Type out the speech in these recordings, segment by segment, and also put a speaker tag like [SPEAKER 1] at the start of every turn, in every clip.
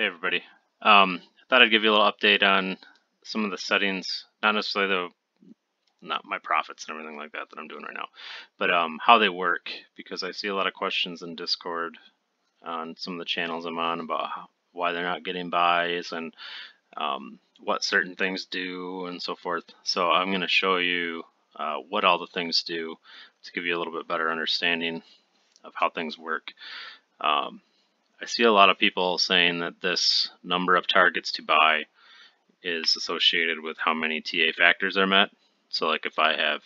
[SPEAKER 1] Hey everybody. I thought I'd give you a little update on some of the settings, not necessarily not my profits and everything like that I'm doing right now, but how they work, because I see a lot of questions in Discord on some of the channels I'm on about why they're not getting buys and what certain things do and so forth. So I'm going to show you what all the things do to give you a little bit better understanding of how things work. I see a lot of people saying that this number of targets to buy is associated with how many TA factors are met. So like if I have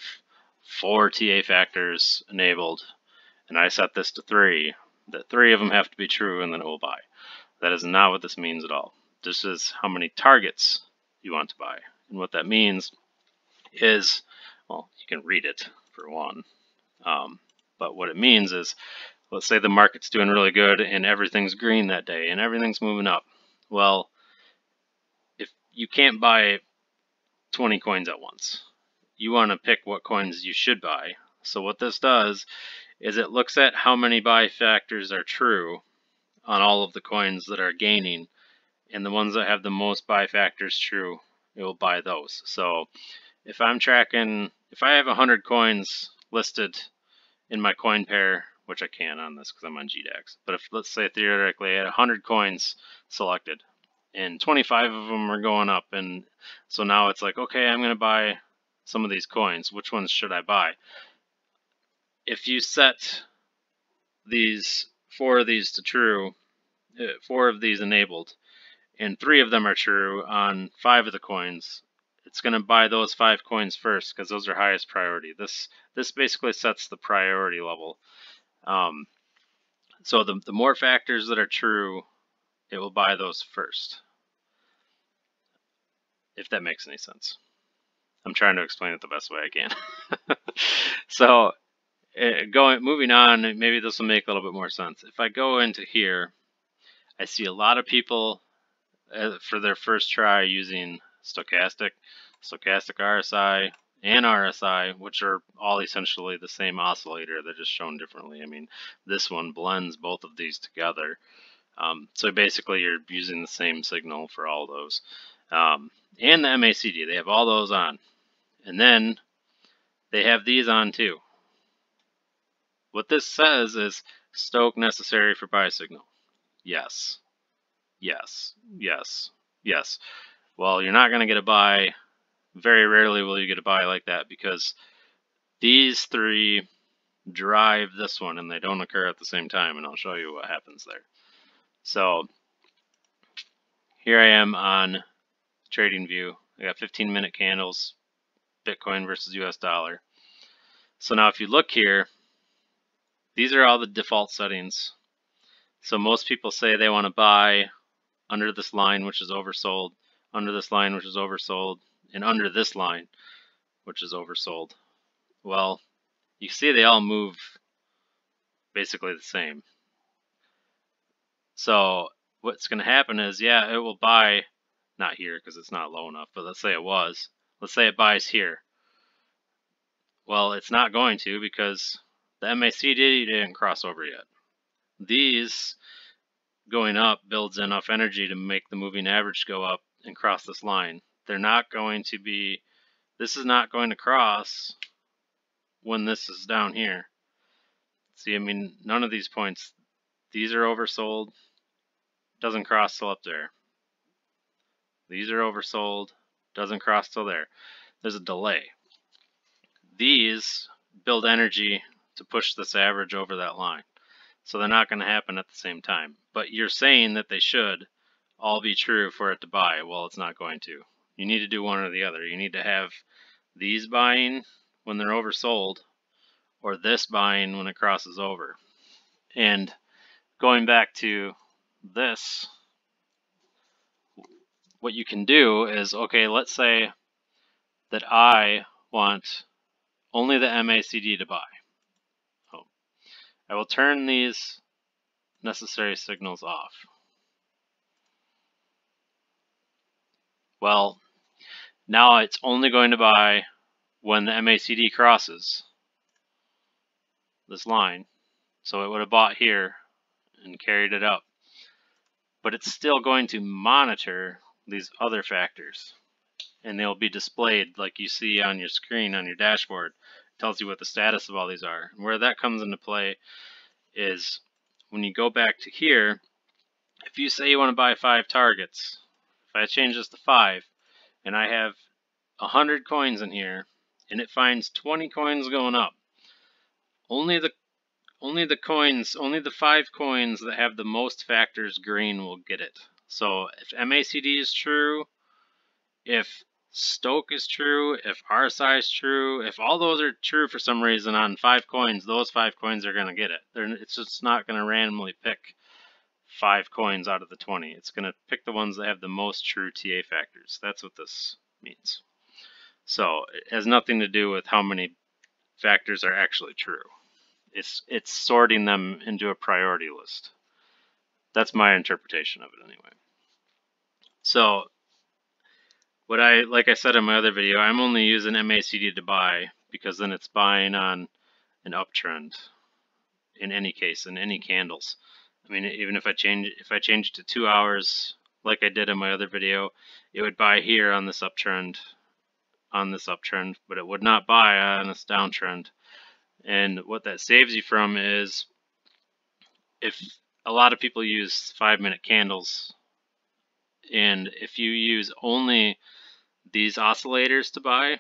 [SPEAKER 1] 4 TA factors enabled and I set this to 3, that 3 of them have to be true and then it will buy. That is not what this means at all. This is how many targets you want to buy. And what that means is, well, you can read it for one. But what it means is, let's say the market's doing really good and everything's green that day and everything's moving up. Well, if you can't buy 20 coins at once, you want to pick what coins you should buy. So what this does is it looks at how many buy factors are true on all of the coins that are gaining, and the ones that have the most buy factors true, it will buy those. So if I'm tracking, if I have 100 coins listed in my coin pair, which I can on this because I'm on GDAX, but if, let's say theoretically I had 100 coins selected and 25 of them are going up, and so now it's like, okay, I'm going to buy some of these coins. Which ones should I buy? If you set these 4 of these to true, 4 of these enabled, and 3 of them are true on 5 of the coins, it's going to buy those 5 coins first because those are highest priority. This basically sets the priority level. So the more factors that are true, it will buy those first, if that makes any sense. I'm trying to explain it the best way I can. So moving on, maybe this will make a little bit more sense. If I go into here, I see a lot of people for their first try using Stochastic RSI, and RSI, which are all essentially the same oscillator. They're just shown differently. I mean, this one blends both of these together. So basically you're using the same signal for all those. And the MACD, they have all those on. And then they have these on too. What this says is stoke necessary for buy signal. Yes. Yes. Yes. Yes. Well, you're not going to get a buy. Very rarely will you get a buy like that because these 3 drive this one and they don't occur at the same time, and I'll show you what happens there. So here I am on TradingView. I got 15-minute candles, Bitcoin versus US dollar. So now if you look here, these are all the default settings. So most people say they want to buy under this line, which is oversold, under this line, which is oversold, and under this line, which is oversold. Well, you see they all move basically the same. So what's going to happen is, yeah, it will buy, not here because it's not low enough, but let's say it was. Let's say it buys here. Well, it's not going to because the MACD didn't cross over yet. These going up builds enough energy to make the moving average go up and cross this line. They're not going to be, this is not going to cross when this is down here. See, I mean, none of these points, these are oversold, doesn't cross till up there. These are oversold, doesn't cross till there. There's a delay. These build energy to push this average over that line. So they're not going to happen at the same time. But you're saying that they should all be true for it to buy. Well, it's not going to. You need to do one or the other. You need to have these buying when they're oversold, or this buying when it crosses over. And going back to this, what you can do is, okay, let's say that I want only the MACD to buy. Oh, I will turn these necessary signals off. Well, now it's only going to buy when the MACD crosses this line. So it would have bought here and carried it up. but it's still going to monitor these other factors, and they'll be displayed like you see on your screen on your dashboard. It tells you what the status of all these are. And where that comes into play is when you go back to here. If you say you want to buy 5 targets, if I change this to 5 and I have 100 coins in here and it finds 20 coins going up, only the 5 coins that have the most factors green will get it. So if MACD is true, if Stoch is true, if RSI is true, if all those are true for some reason on 5 coins, those 5 coins are going to get it. It's just not going to randomly pick 5 coins out of the 20. It's going to pick the ones that have the most true TA factors. That's what this means. So it has nothing to do with how many factors are actually true. It's sorting them into a priority list. That's my interpretation of it anyway. So like I said in my other video, I'm only using MACD to buy because then it's buying on an uptrend in any case, in any candles. I mean, even if I change it to 2 hours, like I did in my other video, it would buy here on this uptrend, but it would not buy on this downtrend. And what that saves you from is, if a lot of people use 5-minute candles, and if you use only these oscillators to buy,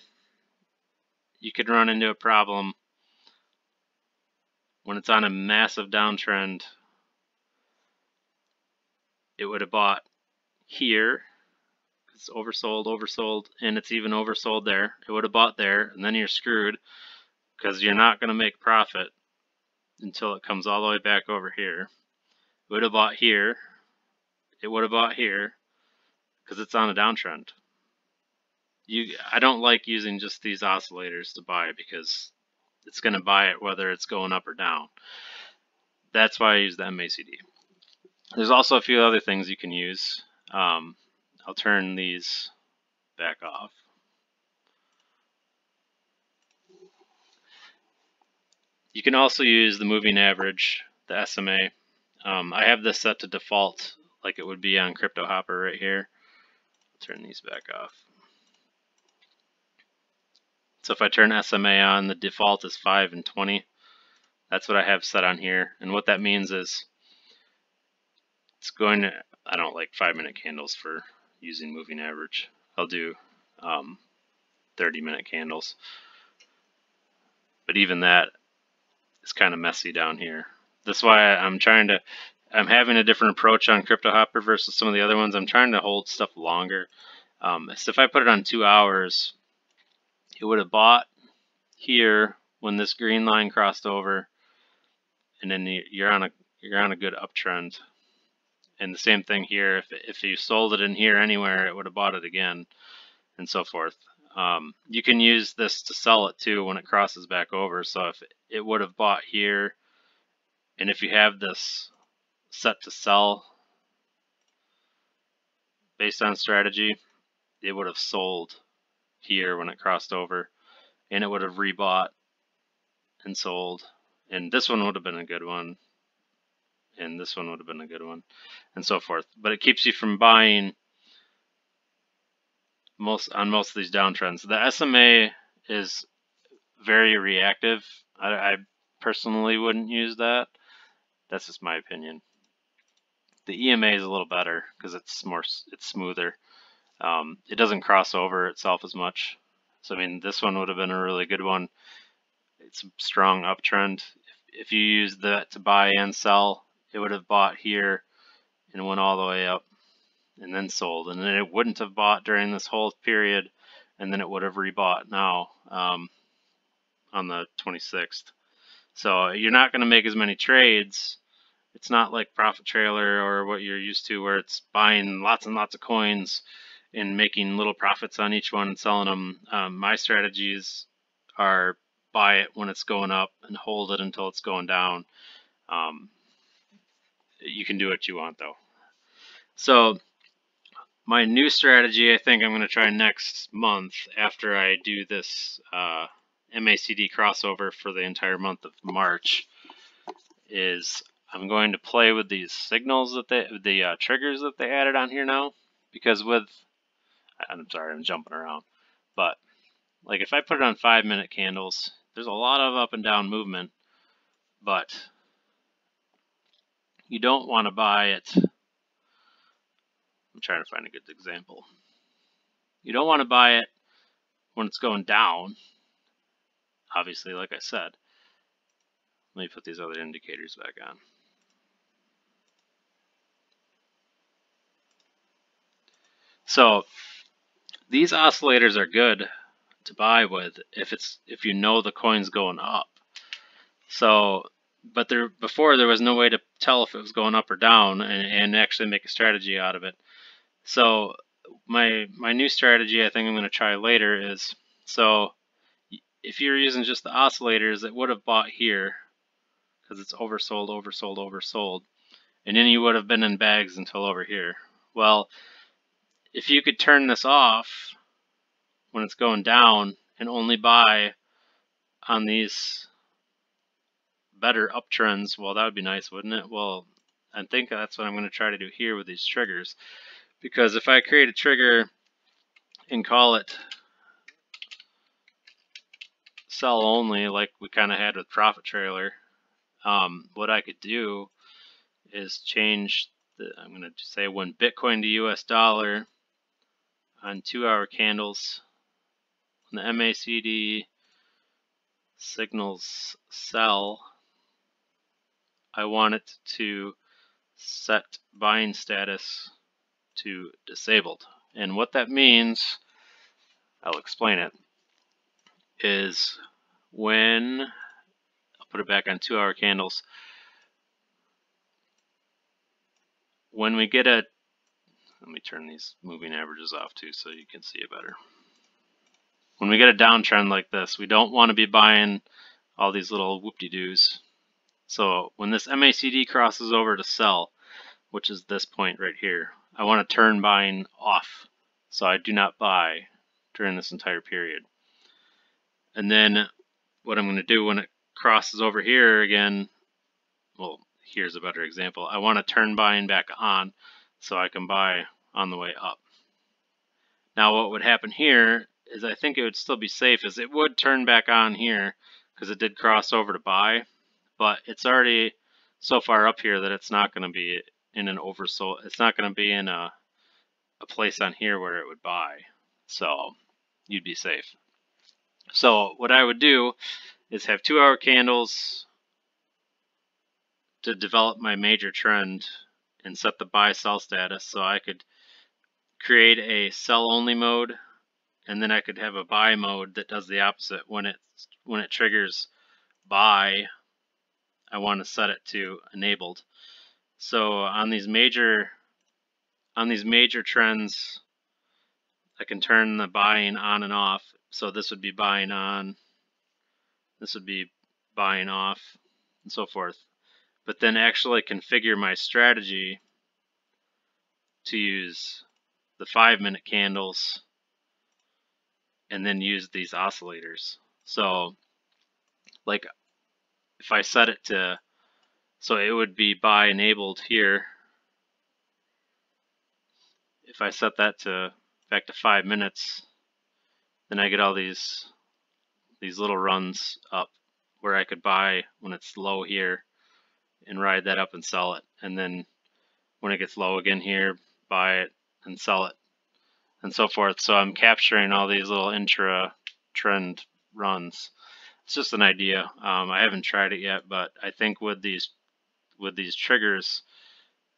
[SPEAKER 1] you could run into a problem when it's on a massive downtrend. It would have bought here, it's oversold, and it's even oversold there. It would have bought there, and then you're screwed because you're not going to make profit until it comes all the way back over here. It would have bought here. It would have bought here because it's on a downtrend. I don't like using just these oscillators to buy because it's going to buy it whether it's going up or down. That's why I use the MACD. There's also a few other things you can use. I'll turn these back off. You can also use the moving average, the SMA. I have this set to default like it would be on Cryptohopper right here. I'll turn these back off. So if I turn SMA on, the default is 5 and 20. That's what I have set on here. And what that means is it's going to, I don't like 5-minute candles for using moving average. I'll do 30-minute candles. But even that is kind of messy down here. That's why I'm having a different approach on Cryptohopper versus some of the other ones. I'm trying to hold stuff longer. So if I put it on 2 hours, it would have bought here when this green line crossed over, and then you're on a good uptrend. And the same thing here. If you sold it in here anywhere, it would have bought it again, and so forth. You can use this to sell it too when it crosses back over. So if it would have bought here, and if you have this set to sell based on strategy, it would have sold here when it crossed over, and it would have rebought and sold. And this one would have been a good one, and this one would have been a good one, and so forth. But it keeps you from buying on most of these downtrends. The SMA is very reactive. I personally wouldn't use that. That's just my opinion. The EMA is a little better because it's smoother. It doesn't cross over itself as much. So I mean, this one would have been a really good one. It's a strong uptrend. If you use that to buy and sell, it would have bought here and went all the way up and then sold, and then it wouldn't have bought during this whole period, and then it would have rebought now on the 26th. So you're not going to make as many trades. It's not like Profit Trailer or what you're used to, where it's buying lots and lots of coins and making little profits on each one and selling them. My strategies are buy it when it's going up and hold it until it's going down. You can do what you want though. So my new strategy, I think I'm going to try next month after I do this MACD crossover for the entire month of March, is I'm going to play with these signals that the triggers that they added on here now, because I'm sorry, I'm jumping around, but like if I put it on 5-minute candles, there's a lot of up and down movement, but you don't want to buy it. I'm trying to find a good example. You don't want to buy it when it's going down, obviously, like I said. Let me put these other indicators back on. So these oscillators are good to buy with if you know the coin's going up. So, but before there was no way to tell if it was going up or down and actually make a strategy out of it. So my new strategy I think I'm going to try later is, so if you're using just the oscillators, it would have bought here because it's oversold, oversold, oversold. And then you would have been in bags until over here. Well, if you could turn this off when it's going down and only buy on these better uptrends, well, that would be nice, wouldn't it? Well, I think that's what I'm going to try to do here with these triggers. Because if I create a trigger and call it sell only, like we kind of had with Profit Trailer, what I could do is change I'm going to say when Bitcoin to US dollar on 2-hour candles, when the MACD signals sell, I want it to set buying status to disabled. And what that means, I'll explain it, is when, I'll put it back on 2-hour candles, when we get a, let me turn these moving averages off too so you can see it better. When we get a downtrend like this, we don't want to be buying all these little whoop-de-doos. So when this MACD crosses over to sell, which is this point right here, I want to turn buying off so I do not buy during this entire period. And then what I'm going to do when it crosses over here again, well, here's a better example. I want to turn buying back on so I can buy on the way up. Now what would happen here is I think it would still be safe, is it would turn back on here because it did cross over to buy, but it's already so far up here that it's not going to be in an oversold, it's not going to be in a place on here where it would buy, so you'd be safe. So what I would do is have 2-hour candles to develop my major trend and set the buy sell status, so I could create a sell only mode, and then I could have a buy mode that does the opposite. When it triggers buy, I want to set it to enabled. So on these major trends, I can turn the buying on and off. So this would be buying on, this would be buying off, and so forth. But then actually configure my strategy to use the 5-minute candles and then use these oscillators. So like if I set it to, so it would be buy enabled here. If I set that to back to 5 minutes, then I get all these little runs up where I could buy when it's low here and ride that up and sell it. And then when it gets low again here, buy it and sell it, and so forth. So I'm capturing all these little intra-trend runs. It's just an idea. I haven't tried it yet, but I think with these triggers,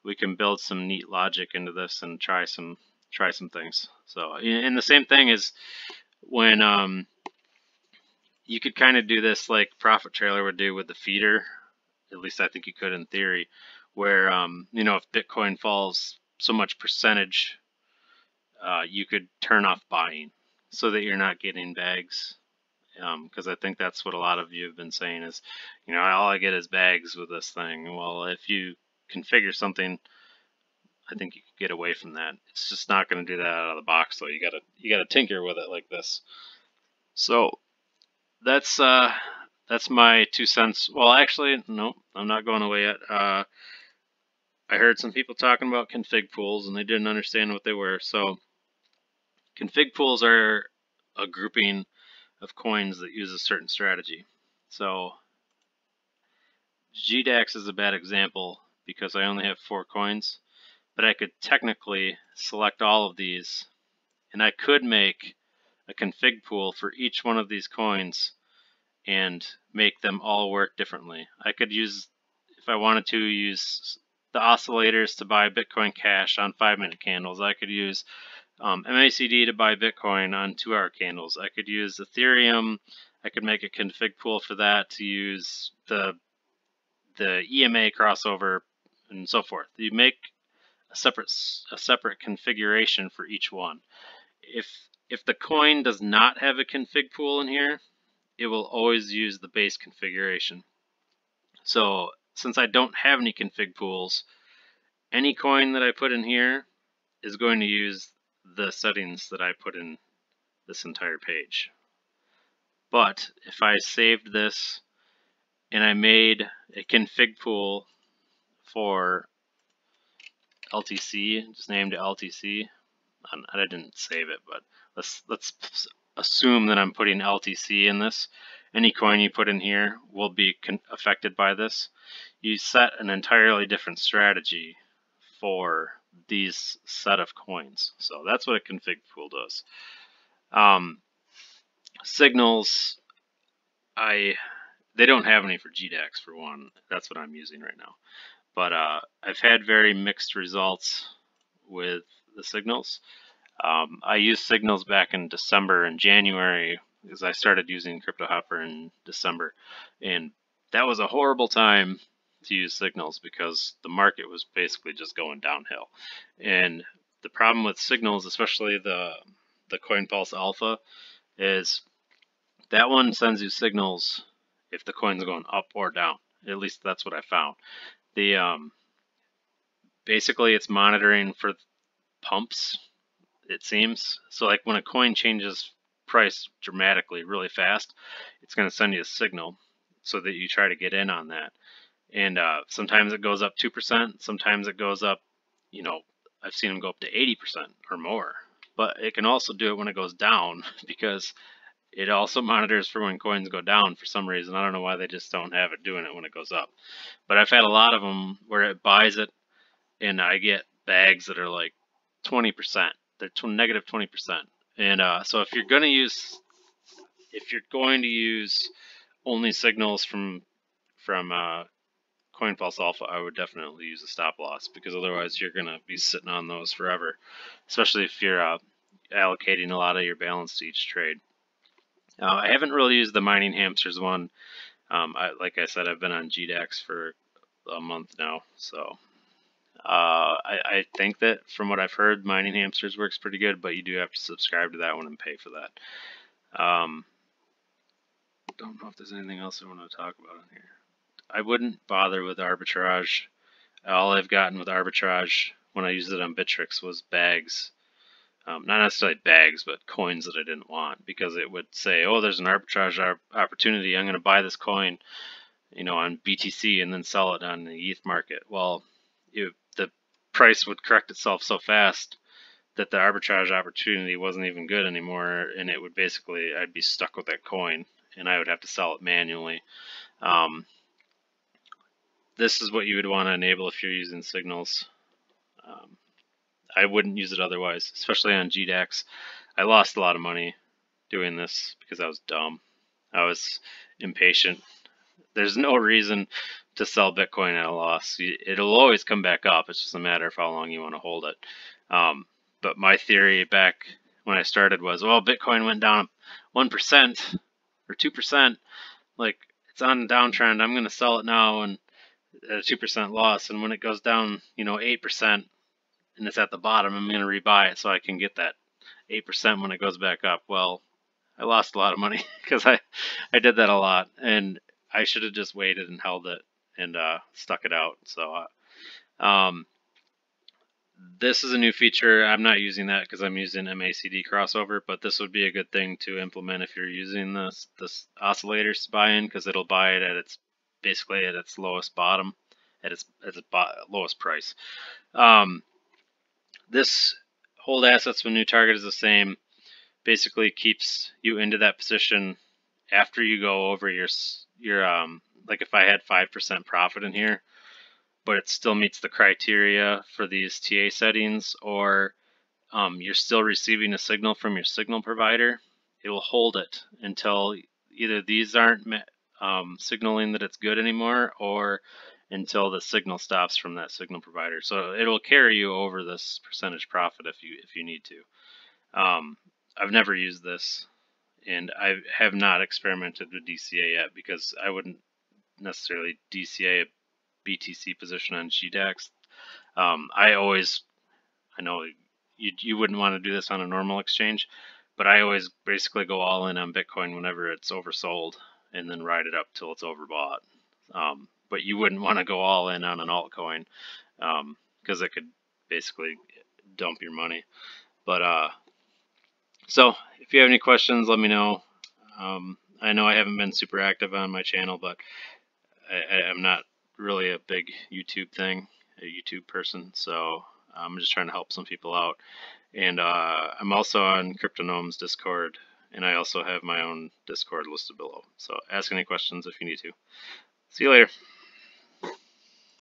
[SPEAKER 1] we can build some neat logic into this and try some things. So, and the same thing is when you could kind of do this like Profit Trailer would do with the feeder. At least I think you could in theory, where you know, if Bitcoin falls so much percentage, you could turn off buying so that you're not getting bags. Because I think that's what a lot of you have been saying is, you know, all I get is bags with this thing. Well, if you configure something, I think you could get away from that. It's just not going to do that out of the box, though. You gotta tinker with it like this. So that's that's my 2 cents. Well, actually, no, I'm not going away yet. I heard some people talking about config pools, and they didn't understand what they were. So config pools are a grouping of coins that use a certain strategy. So GDAX is a bad example because I only have 4 coins, but I could technically select all of these, and I could make a config pool for each one of these coins and make them all work differently. I could use, if I wanted to, use the oscillators to buy Bitcoin Cash on 5-minute candles. I could use MACD to buy Bitcoin on 2-hour candles. I could use Ethereum. I could make a config pool for that to use the EMA crossover and so forth. You make a separate configuration for each one. If the coin does not have a config pool in here, it will always use the base configuration. So since I don't have any config pools, any coin that I put in here is going to use the settings that I put in this entire page. But if I saved this and I made a config pool for LTC, just named it LTC, I didn't save it, but let's assume that I'm putting LTC in this. Any coin you put in here will be affected by this. You set an entirely different strategy for these set of coins. So that's what a config pool does. Signals, they don't have any for GDAX for one. That's what I'm using right now. But I've had very mixed results with the signals. I used signals back in December and January because I started using Cryptohopper in December, and that was a horrible time to use signals because the market was basically just going downhill. And the problem with signals, especially the CoinPulse Alpha, is that one sends you signals if the coin's going up or down. At least that's what I found. The basically it's monitoring for pumps, it seems. So like when a coin changes price dramatically really fast, it's going to send you a signal so that you try to get in on that. And sometimes it goes up 2%, sometimes it goes up, I've seen them go up to 80% or more. But it can also do it when it goes down because it also monitors for when coins go down for some reason. I don't know why they just don't have it doing it when it goes up. But I've had a lot of them where it buys it and I get bags that are like 20%. They're negative 20%. And so if you're going to use only signals from CoinPulse Alpha, I would definitely use a stop loss because otherwise you're going to be sitting on those forever, especially if you're allocating a lot of your balance to each trade. I haven't really used the mining hamsters one. Like I said, I've been on GDAX for a month now, so I think that from what I've heard, mining hamsters works pretty good, but you do have to subscribe to that one and pay for that. Don't know if there's anything else I want to talk about on here. I wouldn't bother with arbitrage. All I've gotten with arbitrage when I used it on Bittrex was bags. Not necessarily bags, but coins that I didn't want, because it would say, oh, there's an arbitrage opportunity. I'm going to buy this coin, on BTC and then sell it on the ETH market. Well, the price would correct itself so fast that the arbitrage opportunity wasn't even good anymore, and it would basically, I'd be stuck with that coin, and I would have to sell it manually. This is what you would want to enable if you're using signals. I wouldn't use it otherwise, especially on GDAX. I lost a lot of money doing this because I was dumb. I was impatient. There's no reason to sell Bitcoin at a loss. It'll always come back up. It's just a matter of how long you want to hold it. But my theory back when I started was, well, Bitcoin went down 1% or 2%. Like, it's on a downtrend. I'm going to sell it now and at a 2% loss. And when it goes down, 8%, and it's at the bottom, I'm going to rebuy it so I can get that 8% when it goes back up. Well, I lost a lot of money because I did that a lot, and I should have just waited and held it and stuck it out. So This is a new feature. I'm not using that because I'm using MACD crossover, but this would be a good thing to implement if you're using this oscillators to buy in, because it'll buy it at its basically at its lowest bottom, at its lowest price. This hold assets when new target is the same. Basically keeps you into that position after you go over your like if I had 5% profit in here, but it still meets the criteria for these TA settings, or you're still receiving a signal from your signal provider, it will hold it until either these aren't signaling that it's good anymore, or until the signal stops from that signal provider. So it'll carry you over this percentage profit if you need to. I've never used this, and I have not experimented with DCA yet because I wouldn't necessarily DCA a BTC position on GDAX. I know you wouldn't want to do this on a normal exchange, but I always basically go all in on Bitcoin whenever it's oversold and then ride it up till it's overbought. But you wouldn't want to go all in on an altcoin because it could basically dump your money. But so if you have any questions, let me know. I know I haven't been super active on my channel, but I'm not really a big YouTube person, so I'm just trying to help some people out. And I'm also on CryptoGnome's Discord, and I also have my own Discord listed below. So ask any questions if you need to. See you later.